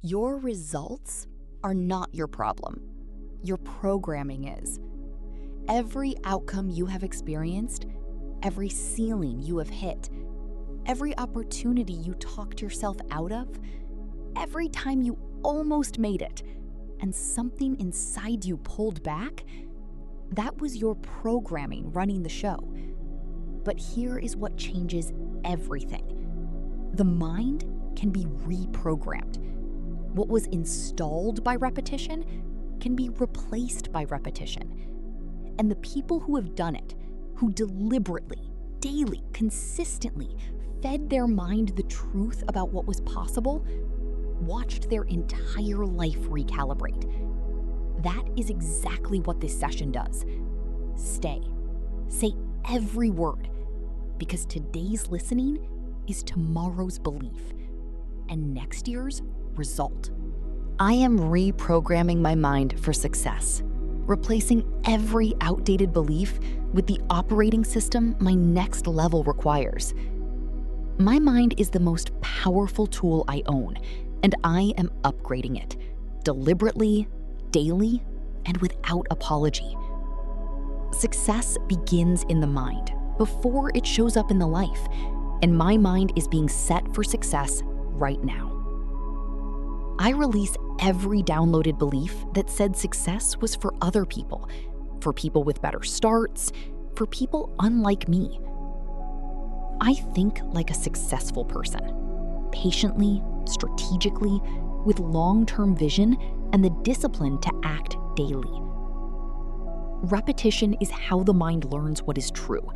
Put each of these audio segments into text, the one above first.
Your results are not your problem. Your programming is. Every outcome you have experienced, every ceiling you have hit, every opportunity you talked yourself out of, every time you almost made it, and something inside you pulled back, that was your programming running the show. But here is what changes everything. The mind can be reprogrammed. What was installed by repetition can be replaced by repetition. And the people who have done it, who deliberately, daily, consistently fed their mind the truth about what was possible, watched their entire life recalibrate. That is exactly what this session does. Stay. Say every word, because today's listening is tomorrow's belief and next year's result. I am reprogramming my mind for success, replacing every outdated belief with the operating system my next level requires. My mind is the most powerful tool I own, and I am upgrading it deliberately, daily, and without apology. Success begins in the mind before it shows up in the life, and my mind is being set for success right now. I release every downloaded belief that said success was for other people, for people with better starts, for people unlike me. I think like a successful person, patiently, strategically, with long-term vision and the discipline to act daily. Repetition is how the mind learns what is true,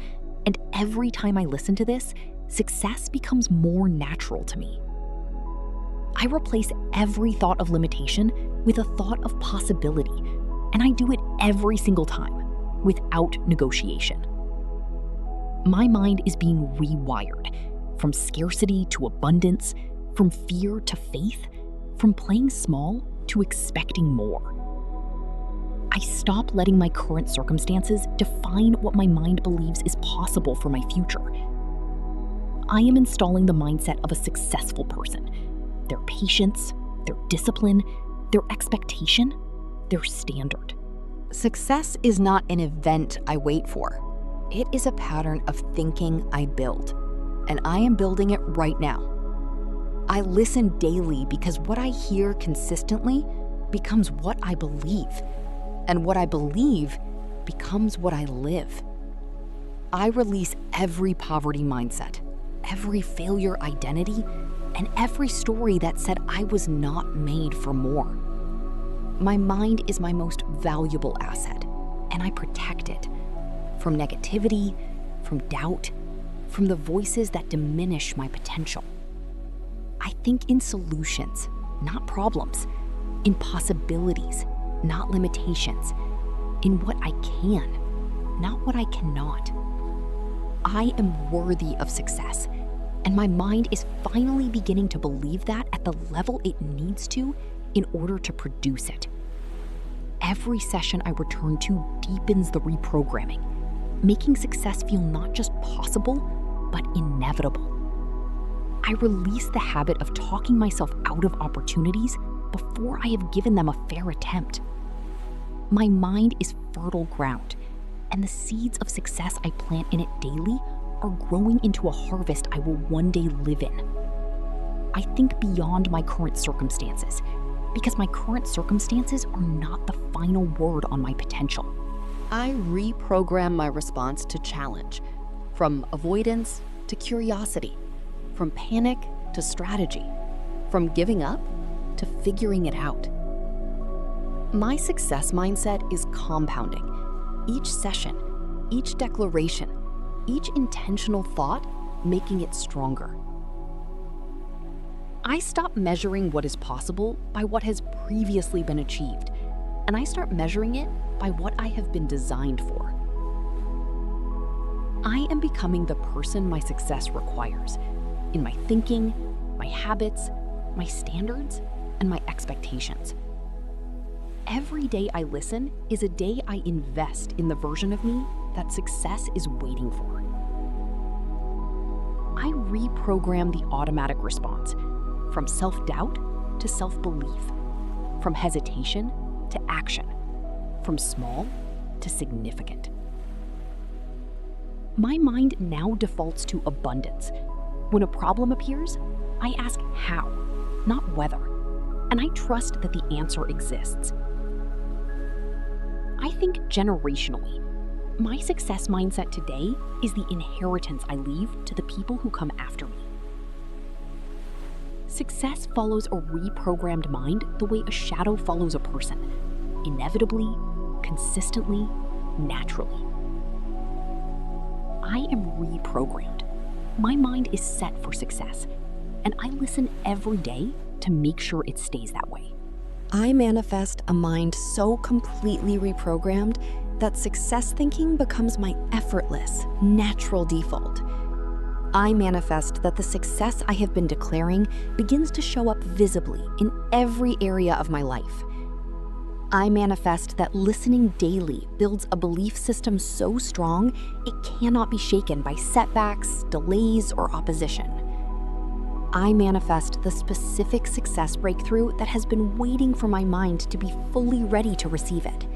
and every time I listen to this, success becomes more natural to me. I replace every thought of limitation with a thought of possibility, and I do it every single time, without negotiation. My mind is being rewired, from scarcity to abundance, from fear to faith, from playing small to expecting more. I stop letting my current circumstances define what my mind believes is possible for my future. I am installing the mindset of a successful person, their patience, their discipline, their expectation, their standard. Success is not an event I wait for. It is a pattern of thinking I build, and I am building it right now. I listen daily because what I hear consistently becomes what I believe, and what I believe becomes what I live. I release every poverty mindset, every failure identity, and every story that said I was not made for more. My mind is my most valuable asset, and I protect it from negativity, from doubt, from the voices that diminish my potential. I think in solutions, not problems, in possibilities, not limitations, in what I can, not what I cannot. I am worthy of success, and my mind is finally beginning to believe that at the level it needs to in order to produce it. Every session I return to deepens the reprogramming, making success feel not just possible, but inevitable. I release the habit of talking myself out of opportunities before I have given them a fair attempt. My mind is fertile ground, and the seeds of success I plant in it daily are growing into a harvest I will one day live in. I think beyond my current circumstances, because my current circumstances are not the final word on my potential. I reprogram my response to challenge, from avoidance to curiosity, from panic to strategy, from giving up to figuring it out. My success mindset is compounding. Each session, each declaration, each intentional thought, making it stronger. I stop measuring what is possible by what has previously been achieved, and I start measuring it by what I have been designed for. I am becoming the person my success requires, in my thinking, my habits, my standards, and my expectations. Every day I listen is a day I invest in the version of me that success is waiting for. I reprogram the automatic response from self-doubt to self-belief, from hesitation to action, from small to significant. My mind now defaults to abundance. When a problem appears, I ask how, not whether, and I trust that the answer exists. I think generationally. My success mindset today is the inheritance I leave to the people who come after me. Success follows a reprogrammed mind the way a shadow follows a person, inevitably, consistently, naturally. I am reprogrammed. My mind is set for success, and I listen every day to make sure it stays that way. I manifest a mind so completely reprogrammed that success thinking becomes my effortless, natural default. I manifest that the success I have been declaring begins to show up visibly in every area of my life. I manifest that listening daily builds a belief system so strong it cannot be shaken by setbacks, delays, or opposition. I manifest the specific success breakthrough that has been waiting for my mind to be fully ready to receive it.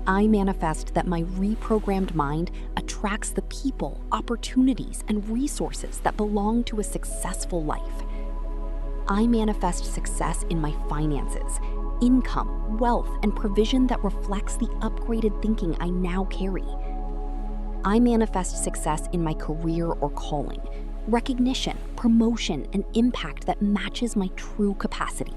I manifest that my reprogrammed mind attracts the people, opportunities, and resources that belong to a successful life. I manifest success in my finances, income, wealth, and provision that reflects the upgraded thinking I now carry. I manifest success in my career or calling, recognition, promotion, and impact that matches my true capacity.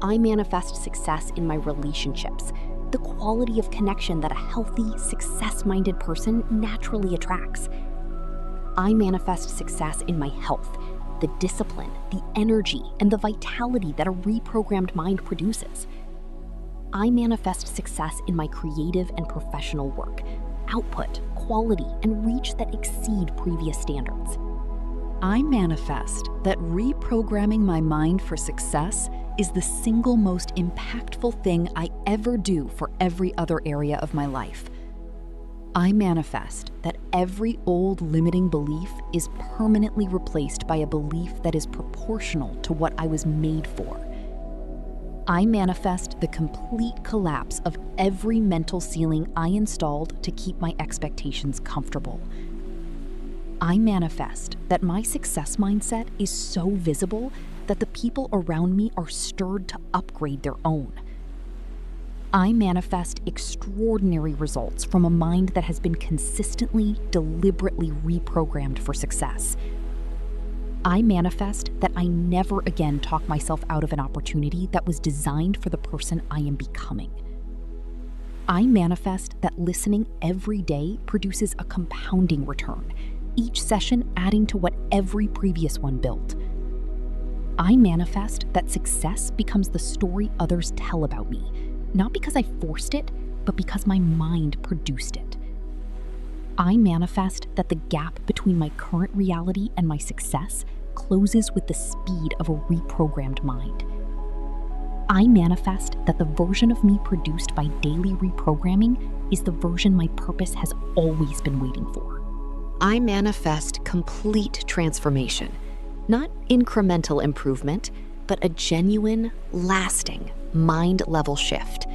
I manifest success in my relationships, the quality of connection that a healthy, success-minded person naturally attracts. I manifest success in my health, the discipline, the energy, and the vitality that a reprogrammed mind produces. I manifest success in my creative and professional work, output, quality, and reach that exceed previous standards. I manifest that reprogramming my mind for success is the single most impactful thing I ever do for every other area of my life. I manifest that every old limiting belief is permanently replaced by a belief that is proportional to what I was made for. I manifest the complete collapse of every mental ceiling I installed to keep my expectations comfortable. I manifest that my success mindset is so visible that the people around me are stirred to upgrade their own. I manifest extraordinary results from a mind that has been consistently, deliberately reprogrammed for success. I manifest that I never again talk myself out of an opportunity that was designed for the person I am becoming. I manifest that listening every day produces a compounding return, each session adding to what every previous one built. I manifest that success becomes the story others tell about me, not because I forced it, but because my mind produced it. I manifest that the gap between my current reality and my success closes with the speed of a reprogrammed mind. I manifest that the version of me produced by daily reprogramming is the version my purpose has always been waiting for. I manifest complete transformation, not incremental improvement, but a genuine, lasting, mind-level shift.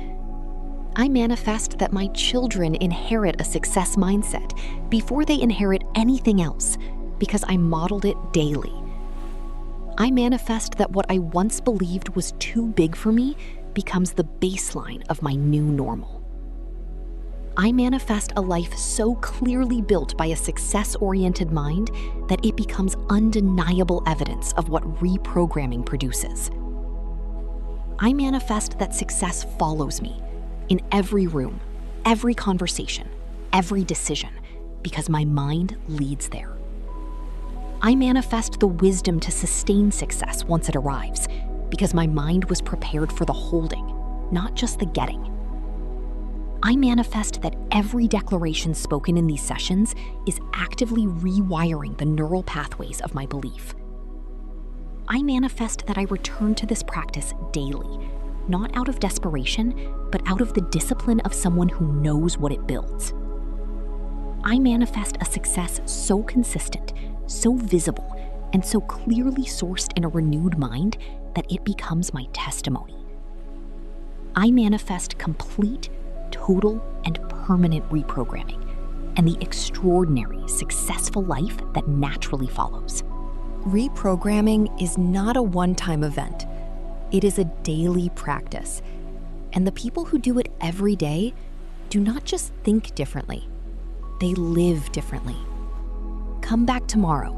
I manifest that my children inherit a success mindset before they inherit anything else, because I modeled it daily. I manifest that what I once believed was too big for me becomes the baseline of my new normal. I manifest a life so clearly built by a success-oriented mind that it becomes undeniable evidence of what reprogramming produces. I manifest that success follows me in every room, every conversation, every decision, because my mind leads there. I manifest the wisdom to sustain success once it arrives, because my mind was prepared for the holding, not just the getting. I manifest that every declaration spoken in these sessions is actively rewiring the neural pathways of my belief. I manifest that I return to this practice daily, not out of desperation, but out of the discipline of someone who knows what it builds. I manifest a success so consistent, so visible, and so clearly sourced in a renewed mind that it becomes my testimony. I manifest complete, total, and permanent reprogramming and the extraordinary, successful life that naturally follows. Reprogramming is not a one-time event. It is a daily practice. And the people who do it every day do not just think differently, they live differently. Come back tomorrow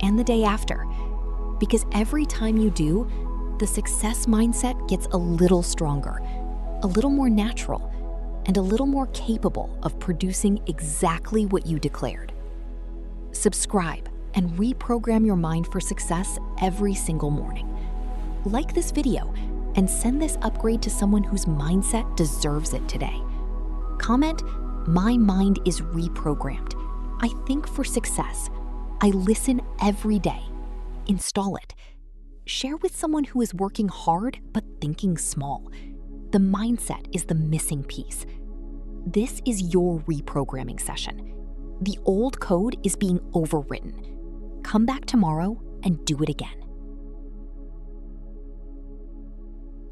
and the day after, because every time you do, the success mindset gets a little stronger, a little more natural, and a little more capable of producing exactly what you declared. Subscribe and reprogram your mind for success every single morning. Like this video and send this upgrade to someone whose mindset deserves it today. Comment, "My mind is reprogrammed. I think for success. I listen every day." Install it. Share with someone who is working hard but thinking small. The mindset is the missing piece. This is your reprogramming session. The old code is being overwritten. Come back tomorrow and do it again.